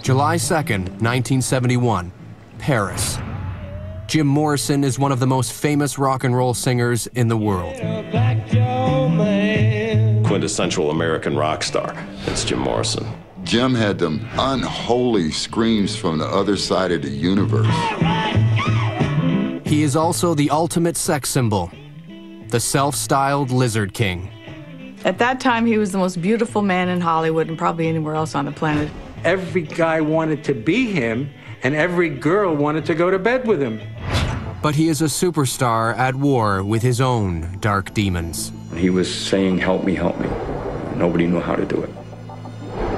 July 2nd, 1971, Paris. Jim Morrison is one of the most famous rock and roll singers in the world. Quintessential American rock star. It's Jim Morrison. Jim had them unholy screams from the other side of the universe. He is also the ultimate sex symbol, the self-styled Lizard King. At that time, he was the most beautiful man in Hollywood and probably anywhere else on the planet. Every guy wanted to be him, and every girl wanted to go to bed with him. But he is a superstar at war with his own dark demons. He was saying, help me, help me. Nobody knew how to do it.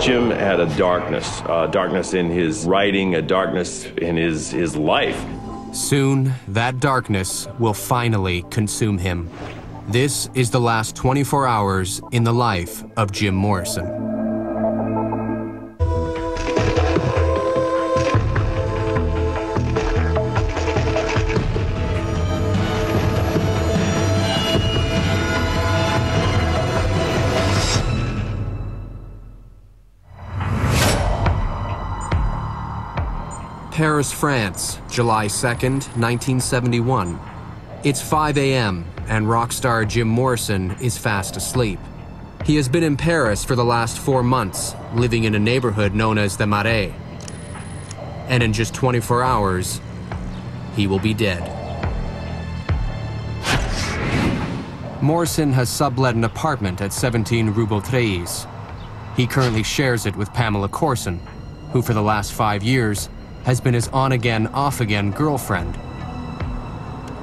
Jim had a darkness in his writing, a darkness in his life. Soon, that darkness will finally consume him. This is the last 24 hours in the life of Jim Morrison. Paris, France, July 2nd, 1971. It's 5 a.m. and rock star Jim Morrison is fast asleep. He has been in Paris for the last 4 months, living in a neighborhood known as the Marais. And in just 24 hours, he will be dead. Morrison has sublet an apartment at 17 Rue Beautreillis. He currently shares it with Pamela Courson, who for the last 5 years has been his on-again, off-again girlfriend.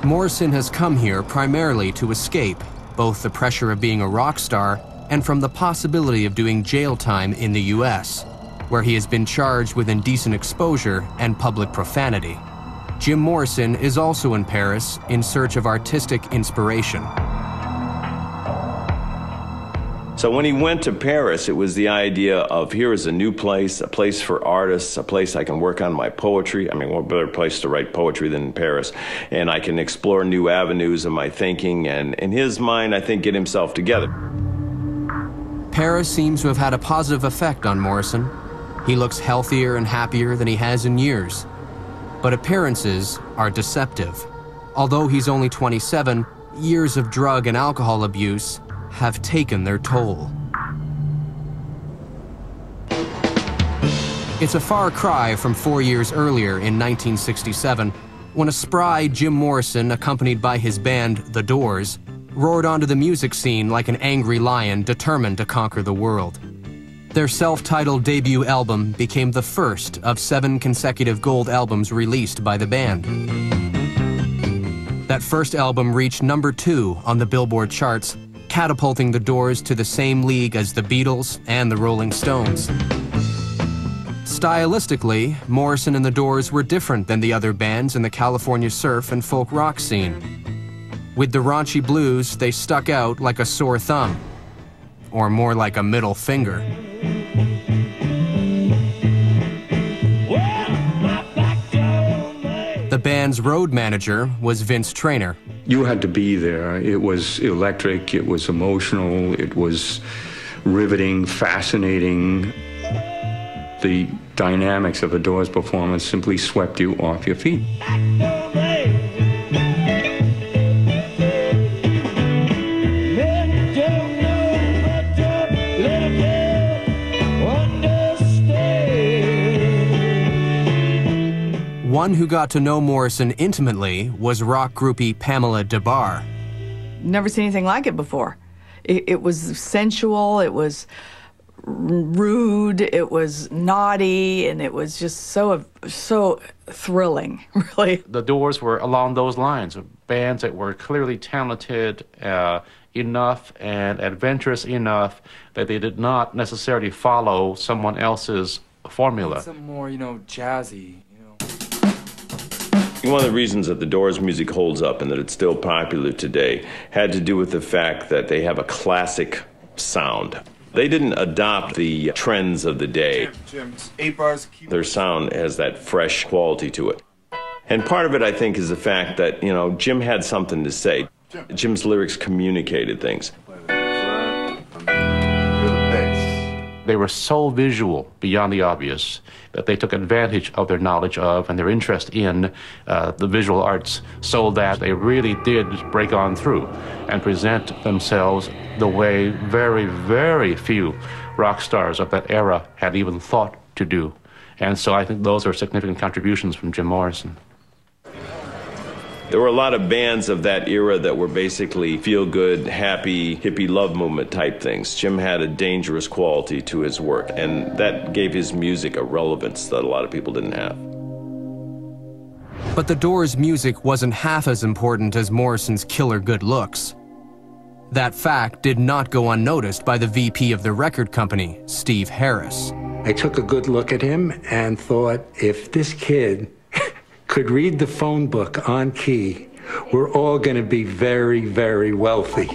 Morrison has come here primarily to escape both the pressure of being a rock star and from the possibility of doing jail time in the US, where he has been charged with indecent exposure and public profanity. Jim Morrison is also in Paris in search of artistic inspiration. So when he went to Paris, it was the idea of here is a new place, a place for artists, a place I can work on my poetry. I mean, what better place to write poetry than in Paris? And I can explore new avenues of my thinking and, in his mind, I think, get himself together. Paris seems to have had a positive effect on Morrison. He looks healthier and happier than he has in years. But appearances are deceptive. Although he's only 27, years of drug and alcohol abuse have taken their toll. It's a far cry from 4 years earlier in 1967, when a spry Jim Morrison, accompanied by his band, The Doors, roared onto the music scene like an angry lion determined to conquer the world. Their self-titled debut album became the first of 7 consecutive gold albums released by the band. That first album reached #2 on the Billboard charts, catapulting the Doors to the same league as the Beatles and the Rolling Stones. Stylistically, Morrison and the Doors were different than the other bands in the California surf and folk rock scene. With the raunchy blues, they stuck out like a sore thumb, or more like a middle finger. The band's road manager was Vince Traynor. You had to be there. It was electric, it was emotional, it was riveting, fascinating. The dynamics of a Doors performance simply swept you off your feet. One who got to know Morrison intimately was rock groupie Pamela Des Barres. Never seen anything like it before. It was sensual, it was rude, it was naughty, and it was just so thrilling, really. The Doors were along those lines, bands that were clearly talented enough and adventurous enough that they did not necessarily follow someone else's formula. Some more, jazzy. One of the reasons that the Doors music holds up and that it's still popular today had to do with the fact that they have a classic sound. They didn't adopt the trends of the day. Jim's 8 bars. Their sound has that fresh quality to it. And part of it, I think, is the fact that, Jim had something to say. Jim's lyrics communicated things. They they were so visual beyond the obvious that they took advantage of their knowledge of and their interest in the visual arts so that they really did break on through and present themselves the way very, very few rock stars of that era had even thought to do. And so I think those are significant contributions from Jim Morrison. There were a lot of bands of that era that were basically feel-good, happy, hippie love movement type things. Jim had a dangerous quality to his work, and that gave his music a relevance that a lot of people didn't have. But the Doors' music wasn't half as important as Morrison's killer good looks. That fact did not go unnoticed by the VP of the record company, Steve Harris. I took a good look at him and thought, if this kid could read the phone book on key, we're all going to be very, very wealthy.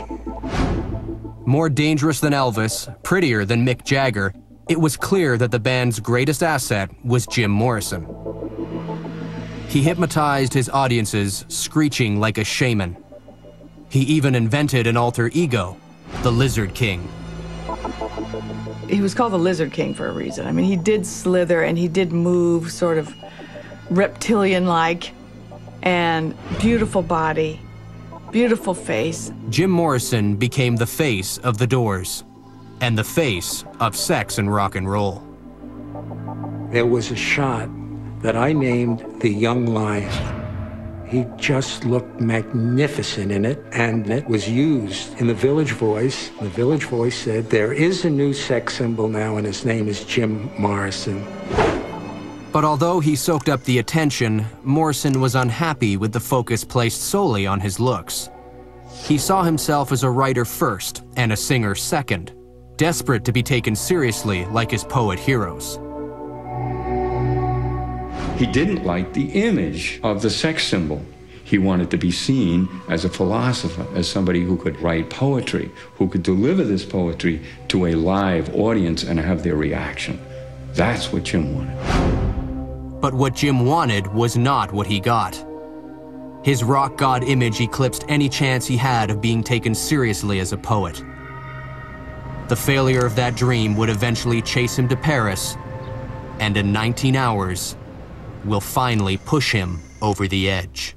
More dangerous than Elvis, prettier than Mick Jagger, it was clear that the band's greatest asset was Jim Morrison. He hypnotized his audiences, screeching like a shaman. He even invented an alter ego, the Lizard King. He was called the Lizard King for a reason. I mean, he did slither and he did move sort of reptilian-like, and beautiful body, beautiful face. Jim Morrison became the face of the Doors and the face of sex and rock and roll. There was a shot that I named The Young Lion. He just looked magnificent in it, and it was used in the Village Voice. The Village Voice said, there is a new sex symbol now, and his name is Jim Morrison. But although he soaked up the attention, Morrison was unhappy with the focus placed solely on his looks. He saw himself as a writer first and a singer second, desperate to be taken seriously like his poet heroes. He didn't like the image of the sex symbol. He wanted to be seen as a philosopher, as somebody who could write poetry, who could deliver this poetry to a live audience and have their reaction. That's what Jim wanted. But what Jim wanted was not what he got. His rock god image eclipsed any chance he had of being taken seriously as a poet. The failure of that dream would eventually chase him to Paris, and in 19 hours, will finally push him over the edge.